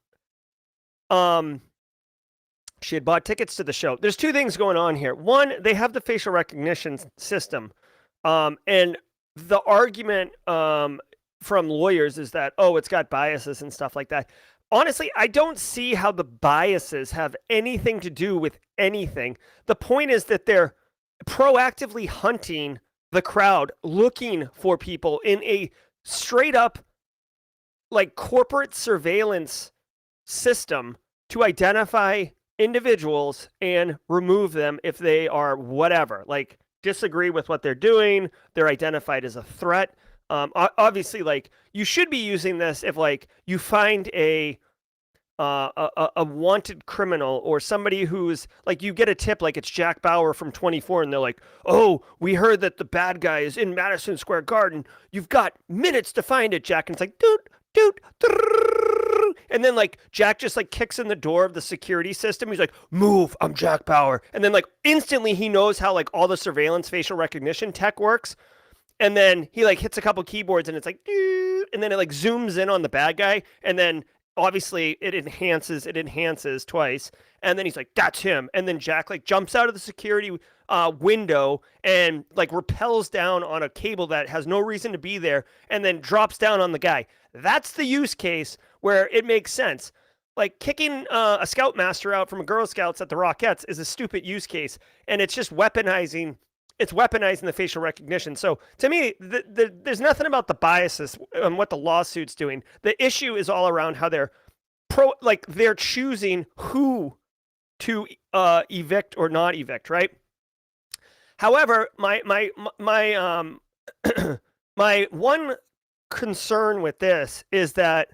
She had bought tickets to the show. There's two things going on here. One, they have the facial recognition system. And the argument from lawyers is that, oh, it's got biases and stuff like that. Honestly, I don't see how the biases have anything to do with anything. The point is that they're proactively hunting the crowd, looking for people in a straight up like corporate surveillance system to identify individuals and remove them if they are whatever, like disagree with what they're doing, they're identified as a threat. Obviously, like, you should be using this if like you find a wanted criminal or somebody who's like, you get a tip like it's Jack Bauer from 24 and they're like, oh, we heard that the bad guy is in Madison Square Garden, you've got minutes to find it, Jack. And it's like doot, and then like Jack just like kicks in the door of the security system. He's like, move, I'm Jack Bauer. And then like instantly he knows how like all the surveillance facial recognition tech works. And then he like hits a couple keyboards and it's like, and then it like zooms in on the bad guy. And then obviously it enhances twice. And then he's like, that's him. And then Jack like jumps out of the security window and like rappels down on a cable that has no reason to be there and then drops down on the guy. That's the use case where it makes sense. Like kicking a Scoutmaster out from a Girl Scouts at the Rockettes is a stupid use case. And it's just weaponizing the facial recognition. So to me, there's nothing about the biases and what the lawsuit's doing. The issue is all around how they're they're choosing who to evict or not evict, right? However, my my one concern with this is that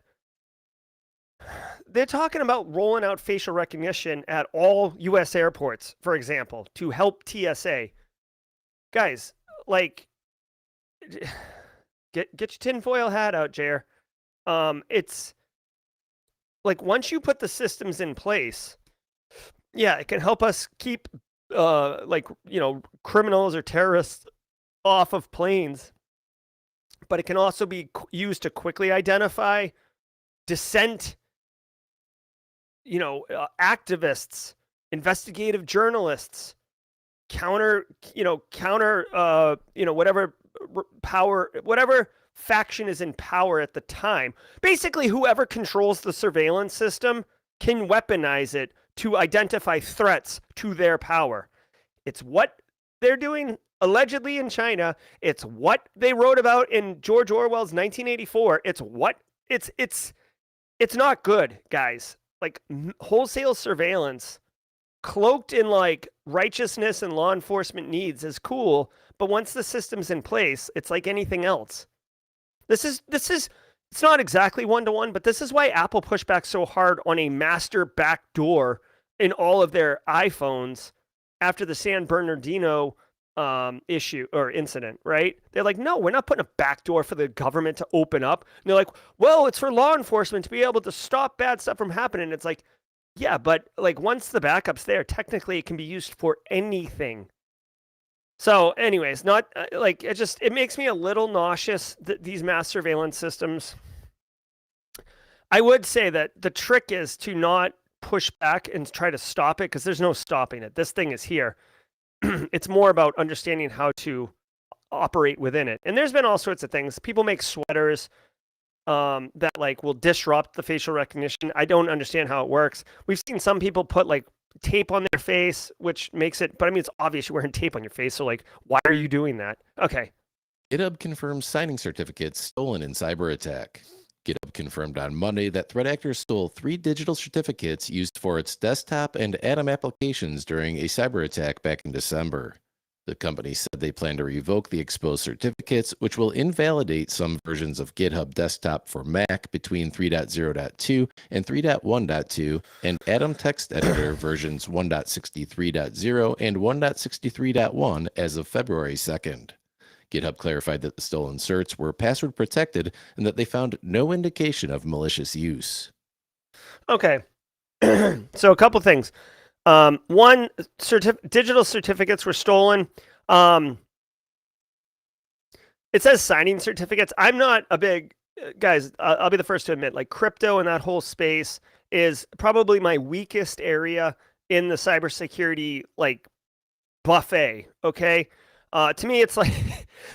they're talking about rolling out facial recognition at all U.S. airports, for example, to help TSA. Guys, like, get your tinfoil hat out, Jer. It's like once you put the systems in place, yeah, it can help us keep criminals or terrorists off of planes. But it can also be used to quickly identify dissent, activists, investigative journalists, counter whatever power, whatever faction is in power at the time. Basically, whoever controls the surveillance system can weaponize it to identify threats to their power. It's what they're doing allegedly in China. It's what they wrote about in George Orwell's 1984. It's not good, guys. Like wholesale surveillance cloaked in like righteousness and law enforcement needs is cool, but once the system's in place, it's like anything else. This is it's not exactly one-to-one, but this is why Apple pushed back so hard on a master backdoor in all of their iPhones after the San Bernardino issue or incident, right? They're like, no, we're not putting a backdoor for the government to open up. And they're like, well, it's for law enforcement to be able to stop bad stuff from happening. It's like, yeah, but like once the backup's there, technically it can be used for anything. So, anyways, not like it makes me a little nauseous that these mass surveillance systems. I would say that the trick is to not push back and try to stop it because there's no stopping it. This thing is here. It's more about understanding how to operate within it. And there's been all sorts of things. People make sweaters that like will disrupt the facial recognition. I don't understand how it works. We've seen some people put like tape on their face, which makes it, but I mean, it's obvious you're wearing tape on your face. So like, why are you doing that? Okay. GitHub confirms signing certificates stolen in cyber attack. GitHub confirmed on Monday that threat actors stole 3 digital certificates used for its desktop and Atom applications during a cyber attack back in December. The company said they plan to revoke the exposed certificates, which will invalidate some versions of GitHub Desktop for Mac between 3.0.2 and 3.1.2, and Atom Text Editor versions 1.63.0 and 1.63.1 as of February 2nd. GitHub clarified that the stolen certs were password protected and that they found no indication of malicious use. Okay. So a couple things. One, digital certificates were stolen. It says signing certificates. I'm not a big guys. I'll be the first to admit, like crypto and that whole space is probably my weakest area in the cybersecurity like buffet. Okay. To me, it's like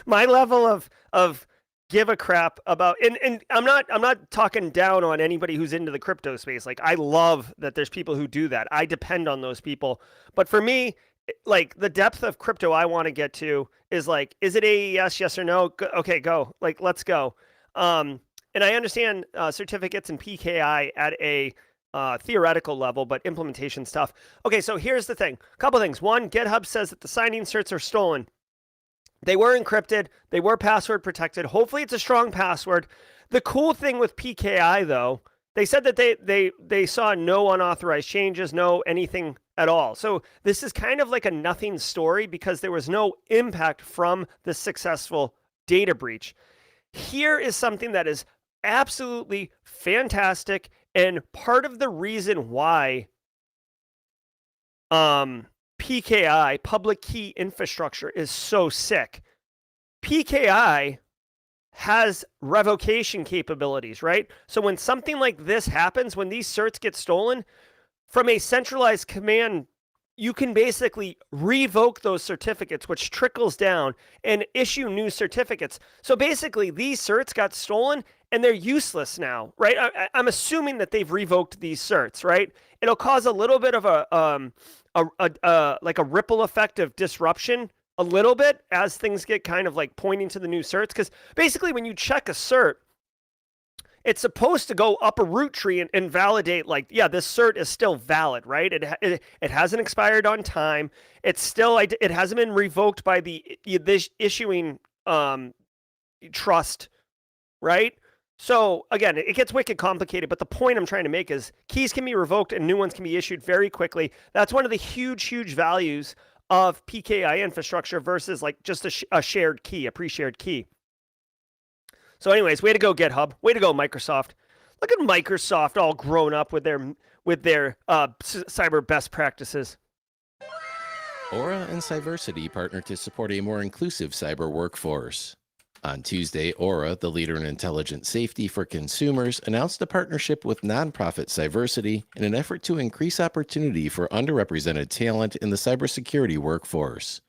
my level of give a crap about, and I'm not talking down on anybody who's into the crypto space. Like I love that there's people who do that. I depend on those people. But for me, like the depth of crypto I want to get to is like, is it AES? Yes or no? Okay, go. Like, let's go. And I understand certificates and PKI at a theoretical level, but implementation stuff. Okay, so here's the thing. A couple things. One, GitHub says that the signing certs are stolen. They were encrypted. They were password protected. Hopefully it's a strong password. The cool thing with PKI, though, they said that they saw no unauthorized changes, no anything at all. So this is kind of like a nothing story because there was no impact from the successful data breach. Here is something that is absolutely fantastic and part of the reason why PKI, public key infrastructure, is so sick. PKI has revocation capabilities, right? So when something like this happens, when these certs get stolen, from a centralized command, you can basically revoke those certificates, which trickles down and issue new certificates. So basically, these certs got stolen and they're useless now, right? I'm assuming that they've revoked these certs, right? It'll cause a little bit of like a ripple effect of disruption a little bit as things get kind of like pointing to the new certs. Because basically when you check a cert, it's supposed to go up a root tree and validate like, yeah, this cert is still valid, right? It hasn't expired on time. It's still, it hasn't been revoked by this issuing trust, right? So again, it gets wicked complicated, but the point I'm trying to make is keys can be revoked and new ones can be issued very quickly. That's one of the huge values of PKI infrastructure versus like just a shared key, a pre-shared key. So anyways, way to go GitHub, way to go Microsoft. Look at Microsoft all grown up with their cyber best practices. Aura and Cyversity partner to support a more inclusive cyber workforce. On Tuesday, Aura, the leader in intelligent safety for consumers, announced a partnership with nonprofit Cyversity in an effort to increase opportunity for underrepresented talent in the cybersecurity workforce.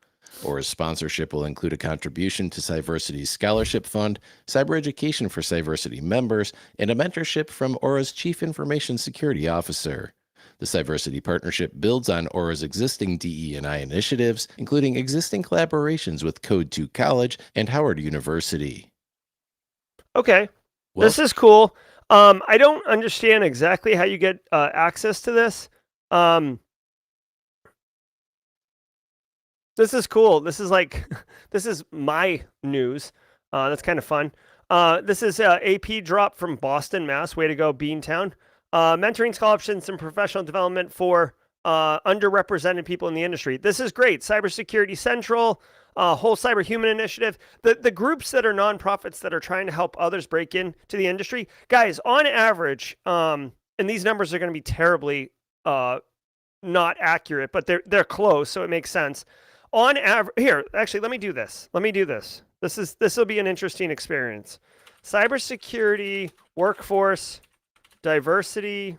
Aura's sponsorship will include a contribution to Cyversity's scholarship fund, cyber education for Cyversity members, and a mentorship from Aura's Chief Information Security Officer. The Cyversity partnership builds on Aura's existing DE&I initiatives, including existing collaborations with Code 2 College and Howard University. Okay, Well, this is cool. I don't understand exactly how you get access to this. This is cool. This is like, this is my news. That's kind of fun. This is AP drop from Boston, Mass. Way to go, Beantown. Mentoring scholarships and professional development for underrepresented people in the industry. This is great. Cybersecurity Central, whole cyber human initiative. The groups that are nonprofits that are trying to help others break into the industry. Guys, on average, and these numbers are going to be terribly not accurate, but they're close, so it makes sense. On average, here, actually, let me do this. This will be an interesting experience. Cybersecurity, workforce, diversity,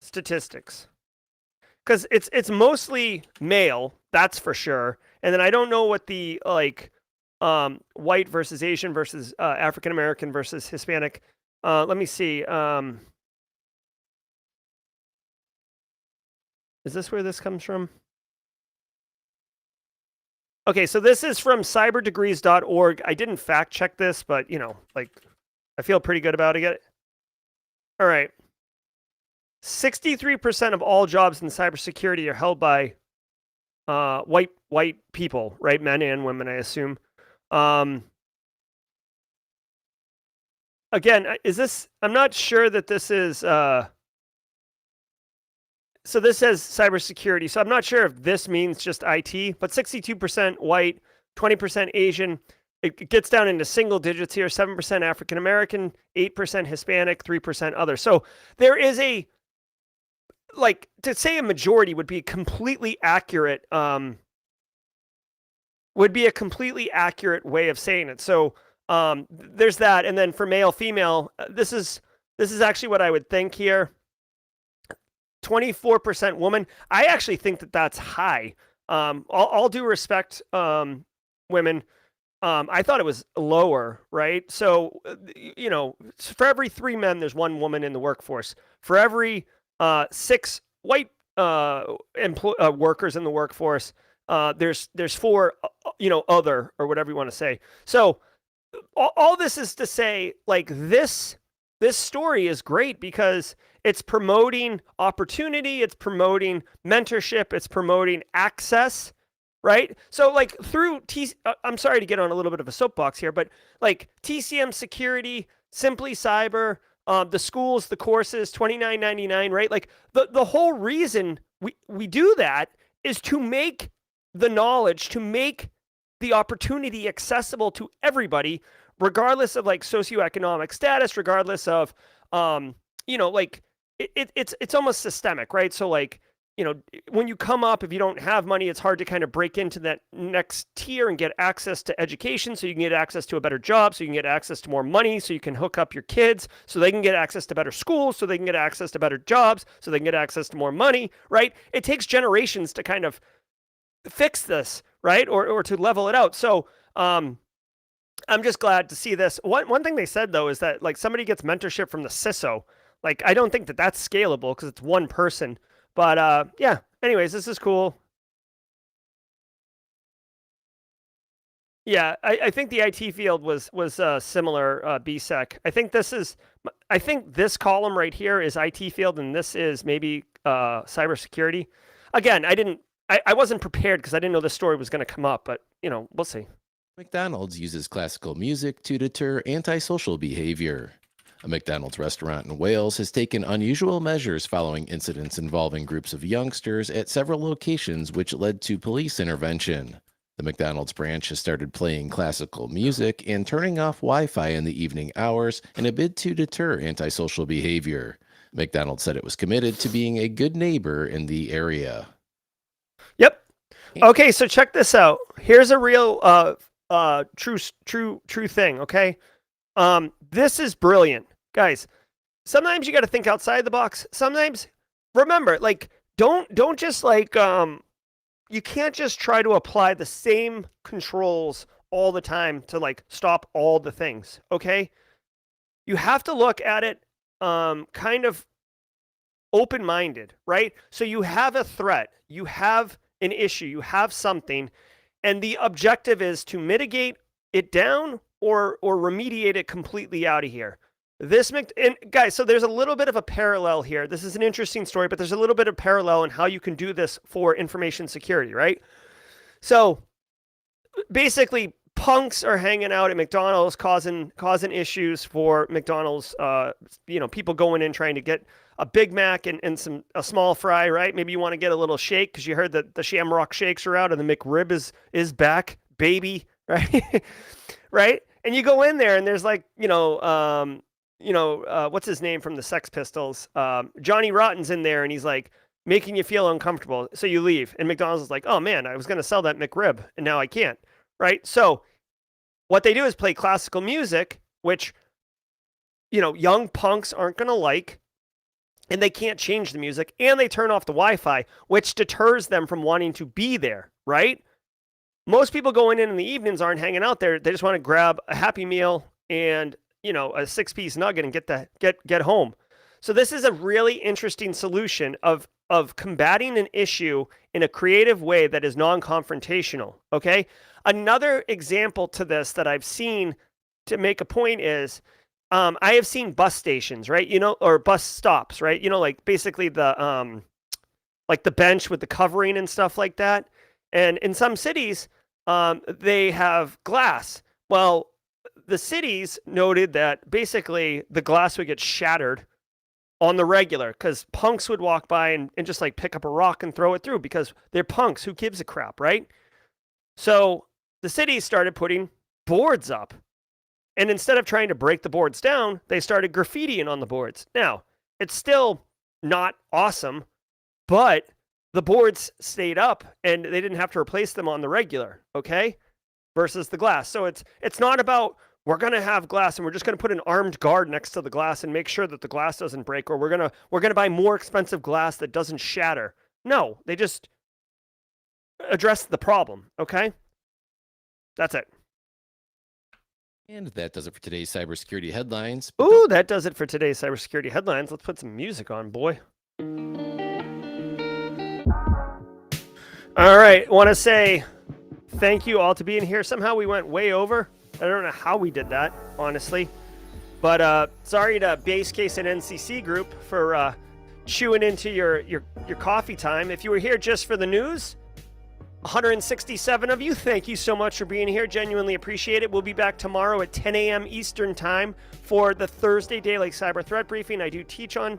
statistics. Because it's mostly male, that's for sure. And then I don't know what the white versus Asian versus African American versus Hispanic. Let me see. Is this where this comes from? Okay, so this is from cyberdegrees.org. I didn't fact check this, but I feel pretty good about it. All right. 63% of all jobs in cybersecurity are held by white people, right? Men and women, I assume. Again, I'm not sure that this is so this says cybersecurity. So I'm not sure if this means just IT, but 62% white, 20% Asian. It gets down into single digits here, 7% African American, 8% Hispanic, 3% other. So there is to say a majority would be completely accurate, way of saying it. So there's that. And then for male, female, this is actually what I would think here. 24% woman. I actually think that that's high. All due respect, women. I thought it was lower, right? So, for every 3 men, there's 1 woman in the workforce. For every 6 white workers in the workforce, there's 4, other, or whatever you want to say. So, all this is to say, this story is great because it's promoting opportunity, it's promoting mentorship, it's promoting access, right? So through I'm sorry to get on a little bit of a soapbox here, but TCM Security, Simply Cyber, the schools, the courses, $29.99, right? The whole reason we do that is to make the knowledge, to make the opportunity accessible to everybody, regardless of socioeconomic status, regardless of it's almost systemic, right? So when you come up, if you don't have money, it's hard to kind of break into that next tier and get access to education, so you can get access to a better job, so you can get access to more money, so you can hook up your kids, so they can get access to better schools, so they can get access to better jobs, so they can get access to more money, right? It takes generations to kind of fix this, right? Or to level it out. So I'm just glad to see this. One thing they said, though, is that somebody gets mentorship from the CISO. I don't think that that's scalable because it's one person. But yeah, anyways, this is cool. Yeah, I think the IT field was similar, BSEC. I think this column right here is IT field, and this is maybe cybersecurity. Again, I wasn't prepared because I didn't know this story was going to come up, but we'll see. McDonald's uses classical music to deter antisocial behavior. A McDonald's restaurant in Wales has taken unusual measures following incidents involving groups of youngsters at several locations, which led to police intervention. The McDonald's branch has started playing classical music and turning off Wi-Fi in the evening hours in a bid to deter antisocial behavior. McDonald's said it was committed to being a good neighbor in the area. Yep. Okay, so check this out. Here's a real true thing, okay? This is brilliant. Guys, sometimes you got to think outside the box. Sometimes, remember, don't just you can't just try to apply the same controls all the time to stop all the things, okay? You have to look at it kind of open-minded, right? So you have a threat, you have an issue, you have something, and the objective is to mitigate it down or remediate it completely out of here. And guys, so there's a little bit of a parallel here. This is an interesting story, but there's a little bit of parallel in how you can do this for information security, right? So basically, punks are hanging out at McDonald's, causing issues for McDonald's. People going in trying to get a Big Mac and a small fry, right? Maybe you want to get a little shake because you heard that the Shamrock shakes are out and the McRib is back, baby, right? Right? And you go in there and there's like, what's his name from the Sex Pistols? Johnny Rotten's in there and he's like making you feel uncomfortable. So you leave. And McDonald's is like, oh man, I was going to sell that McRib and now I can't. Right? So what they do is play classical music, which, young punks aren't going to like, and they can't change the music, and they turn off the Wi-Fi, which deters them from wanting to be there, right? Most people going in the evenings aren't hanging out there. They just want to grab a Happy Meal and, a 6-piece nugget and get home. So this is a really interesting solution of combating an issue in a creative way that is non-confrontational, okay? Another example to this that I've seen to make a point is I have seen bus stations, right? Or bus stops, right? Like basically the bench with the covering and stuff like that. And in some cities, they have glass. Well, the cities noted that basically the glass would get shattered on the regular because punks would walk by and just like pick up a rock and throw it through because they're punks. Who gives a crap, right? So the city started putting boards up. And instead of trying to break the boards down, they started graffitiing on the boards. Now, it's still not awesome, but the boards stayed up and they didn't have to replace them on the regular, okay? Versus the glass. So it's not about we're going to have glass and we're just going to put an armed guard next to the glass and make sure that the glass doesn't break, or we're going to buy more expensive glass that doesn't shatter. No, they just address the problem, okay? That's it. And that does it for today's cybersecurity headlines. Ooh, that does it for today's cybersecurity headlines. Let's put some music on, boy. All right, want to say thank you all to being here. Somehow we went way over. I don't know how we did that, honestly. But sorry to Base Case and NCC Group for chewing into your coffee time. If you were here just for the news, 167 of you, thank you so much for being here. Genuinely appreciate it. We'll be back tomorrow at 10 a.m. Eastern Time for the Thursday Daily Cyber Threat Briefing. I do teach on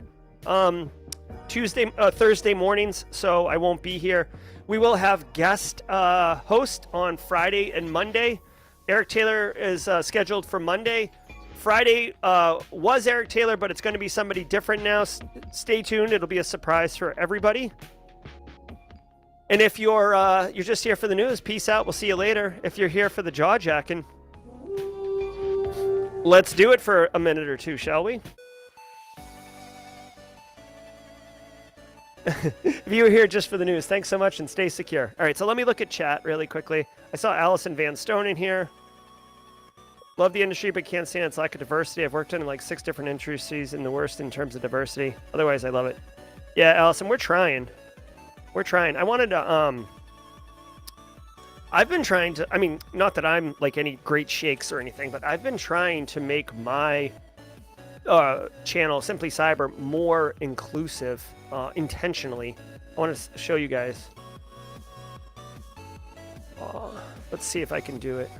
Thursday mornings, so I won't be here. We will have guest host on Friday and Monday. Eric Taylor is scheduled for Monday. Friday was Eric Taylor, but it's going to be somebody different now. Stay tuned. It'll be a surprise for everybody. And if you're just here for the news, peace out. We'll see you later. If you're here for the jaw jacking, let's do it for a minute or two, shall we? If you were here just for the news, thanks so much and stay secure. All right, so let me look at chat really quickly. I saw Allison Van Stone in here. Love the industry, but can't stand its lack of diversity. I've worked in like 6 different industries and the worst in terms of diversity. Otherwise, I love it. Yeah, Allison, we're trying. We're trying. I wanted to, I've been trying to, I mean, not that I'm like any great shakes or anything, but I've been trying to make my channel, Simply Cyber, more inclusive intentionally. I want to show you guys. Let's see if I can do it.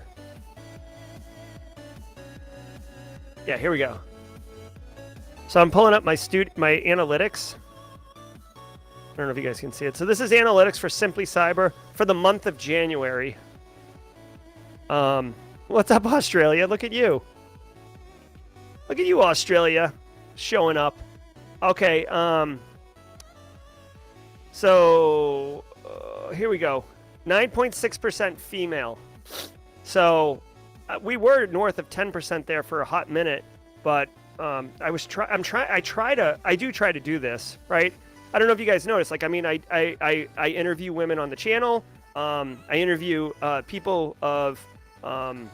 Yeah, here we go. So I'm pulling up my analytics. I don't know if you guys can see it. So this is analytics for Simply Cyber for the month of January. What's up, Australia? Look at you. Look at you, Australia, showing up. Okay, so here we go. 9.6% female. So we were north of 10% there for a hot minute, but I do try to do this, right? I don't know if you guys noticed. Like, I mean, I interview women on the channel. I interview people of, I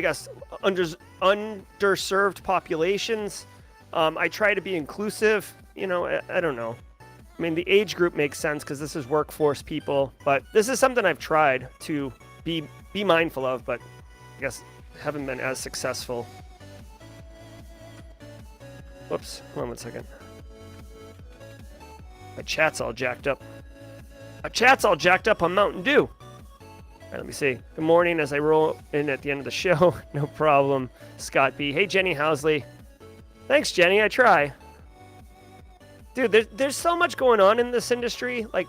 guess underserved populations. I try to be inclusive. You know, I don't know. I mean, the age group makes sense because this is workforce people, but this is something I've tried to be mindful of, but I guess haven't been as successful. Whoops, hold on 1 second. My chat's all jacked up. My chat's all jacked up on Mountain Dew. All right, let me see. Good morning as I roll in at the end of the show. No problem. Scott B. Hey, Jenny Housley. Thanks, Jenny. I try. Dude, there's so much going on in this industry. Like,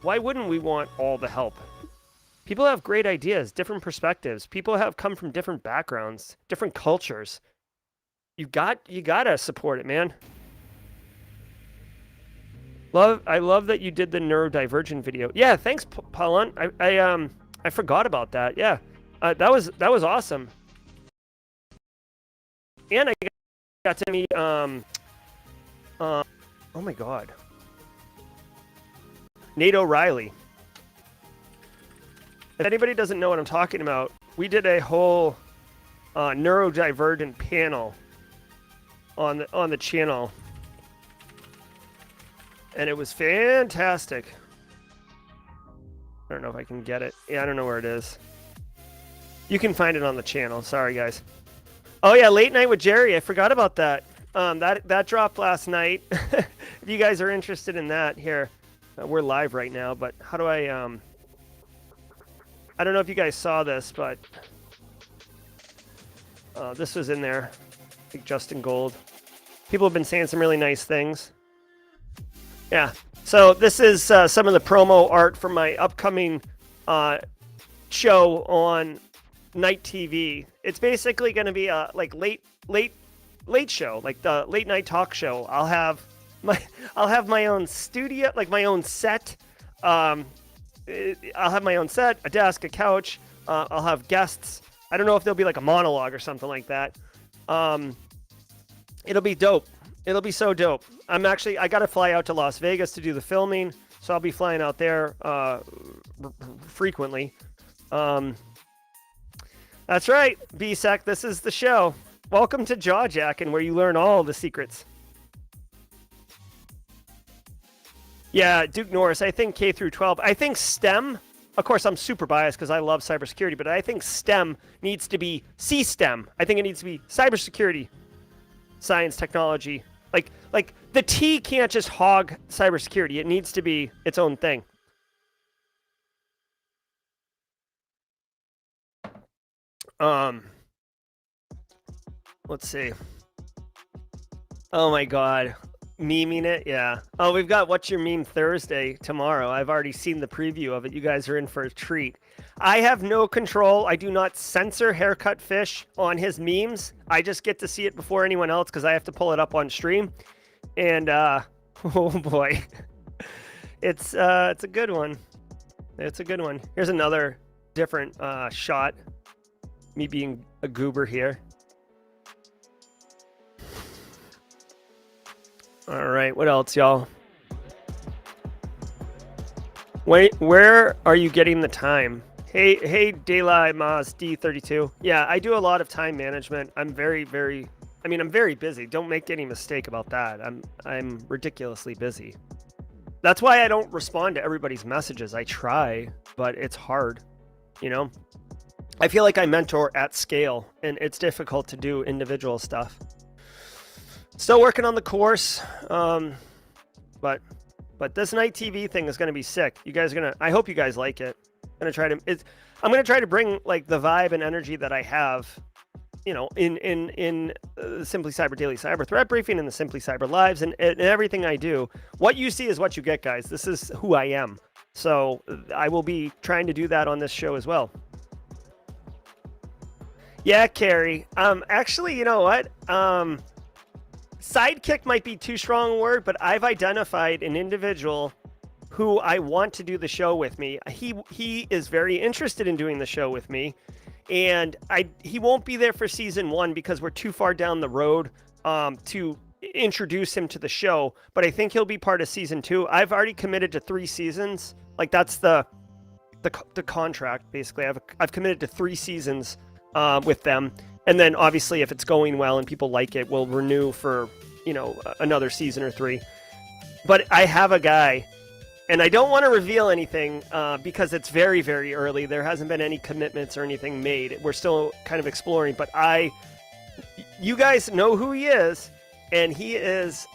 why wouldn't we want all the help? People have great ideas, different perspectives. People have come from different backgrounds, different cultures. You gotta support it, man. I love that you did the neurodivergent video. Yeah, thanks, Paulon. I forgot about that. Yeah, that was awesome. And I got to meet oh my God, Nate O'Reilly. If anybody doesn't know what I'm talking about, we did a whole neurodivergent panel on the channel, and it was fantastic. I don't know if I can get it. Yeah, I don't know where it is. You can find it on the channel. Sorry, guys. Oh yeah, Late Night with Jerry. I forgot about that. That dropped last night. If you guys are interested in that, here, we're live right now. But how do I don't know if you guys saw this, but this was in there. I think Justin Gold. People have been saying some really nice things. Yeah. So this is some of the promo art for my upcoming show on Night TV. It's basically going to be a like late show, like the late night talk show. I'll have my own studio, like my own set. I'll have my own set, a desk, a couch. I'll have guests. I don't know if there'll be like a monologue or something like that. It'll be dope. It'll be so dope. I got to fly out to Las Vegas to do the filming, so I'll be flying out there frequently. That's right, BSEC, this is the show. Welcome to Jawjacking, where you learn all the secrets. Yeah, Duke Norris, I think K through 12. I think STEM, of course, I'm super biased because I love cybersecurity, but I think STEM needs to be C-STEM. I think it needs to be cybersecurity, science, technology. Like the T can't just hog cybersecurity. It needs to be its own thing. Let's see. Oh my God. Memeing it? Yeah. Oh, we've got What's Your Meme Thursday tomorrow. I've already seen the preview of it. You guys are in for a treat. I have no control. I do not censor Haircut Fish on his memes. I just get to see it before anyone else because I have to pull it up on stream. And oh boy. It's a good one. It's a good one. Here's another different shot. Me being a goober here. All right, what else, y'all? Wait, where are you getting the time? Hey, Daylight Maz D32. Yeah, I do a lot of time management. I'm very busy. Don't make any mistake about that. I'm ridiculously busy. That's why I don't respond to everybody's messages. I try, but it's hard, you know? I feel like I mentor at scale, and it's difficult to do individual stuff. Still working on the course, but this Night TV thing is going to be sick. You guys are gonna. I hope you guys like it. I'm gonna try to bring like the vibe and energy that I have, you know, in Simply Cyber Daily Cyber Threat Briefing and the Simply Cyber Lives and everything I do. What you see is what you get, guys. This is who I am. So I will be trying to do that on this show as well. Yeah, Carrie. Actually, you know what? Sidekick might be too strong a word, but I've identified an individual who I want to do the show with me. He is very interested in doing the show with me, and he won't be there for season 1 because we're too far down the road to introduce him to the show. But I think he'll be part of season 2. I've already committed to 3 seasons. Like that's the contract basically. I've committed to 3 seasons with them. And then obviously if it's going well and people like it, we'll renew for, another season or 3. But I have a guy, and I don't want to reveal anything because it's very, very early. There hasn't been any commitments or anything made. We're still kind of exploring, but you guys know who he is, and he is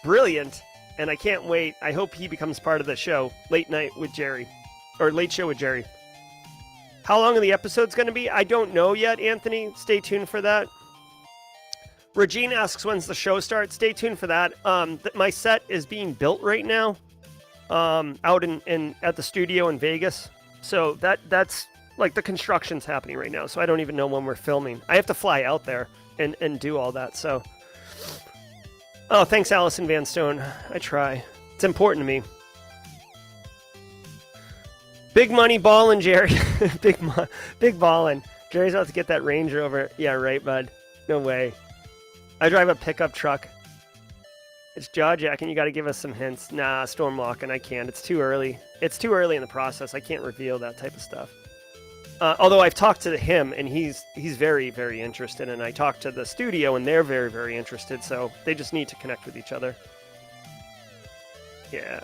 brilliant, and I can't wait. I hope he becomes part of the show, Late Night with Jerry, or Late Show with Jerry. How long are the episodes going to be? I don't know yet, Anthony. Stay tuned for that. Regine asks when's the show starts. Stay tuned for that. My set is being built right now, out in at the studio in Vegas. So that's like the construction's happening right now. So I don't even know when we're filming. I have to fly out there and do all that. So, oh, thanks, Allison Van Stone. I try. It's important to me. Big money ballin', Jerry. Big ballin'. Jerry's about to get that Range Rover. Yeah, right, bud. No way. I drive a pickup truck. It's jawjacking. You got to give us some hints. Nah, storm walking. I can't. It's too early. It's too early in the process. I can't reveal that type of stuff. Although I've talked to him, and he's very, very interested. And I talked to the studio, and they're very, very interested. So they just need to connect with each other. Yeah.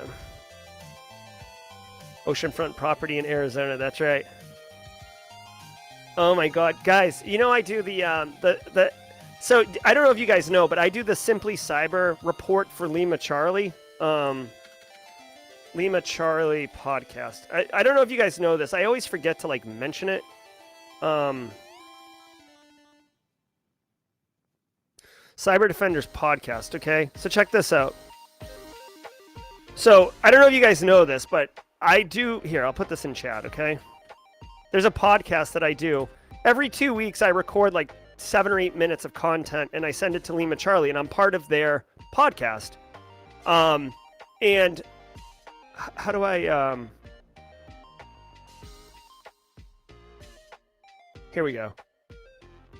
Oceanfront property in Arizona. That's right. Oh my God, guys! I do the. So I don't know if you guys know, but I do the Simply Cyber report for Lima Charlie. Lima Charlie podcast. I don't know if you guys know this. I always forget to mention it. Cyber Defenders podcast. Okay, so check this out. So I don't know if you guys know this, but I do. Here, I'll put this in chat. Okay. There's a podcast that I do. Every 2 weeks, I record 7 or 8 minutes of content, and I send it to Lima Charlie, and I'm part of their podcast. And how do I? Here we go.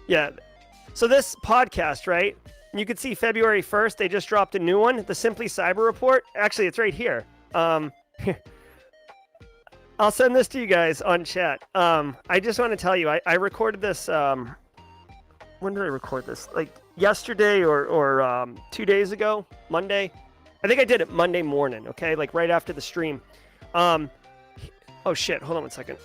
Yeah. So this podcast, right? You can see February 1st, they just dropped a new one, the Simply Cyber Report. Actually, it's right here. I'll send this to you guys on chat. I just want to tell you, I recorded this. When did I record this? Yesterday or 2 days ago, Monday. I think I did it Monday morning. Okay, right after the stream. Oh shit! Hold on 1 second.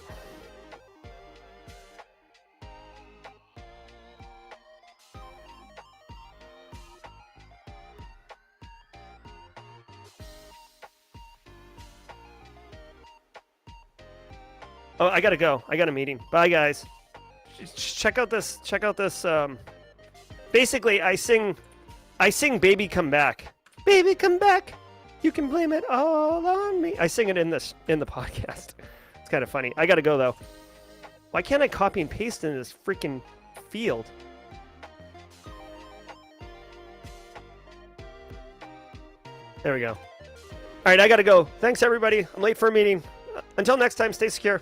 Oh, I gotta go. I got a meeting. Bye, guys. Check out this. Basically, I sing "Baby Come Back." Baby, come back. You can blame it all on me. I sing it in the podcast. It's kind of funny. I gotta go though. Why can't I copy and paste in this freaking field? There we go. All right, I gotta go. Thanks everybody. I'm late for a meeting. Until next time, stay secure.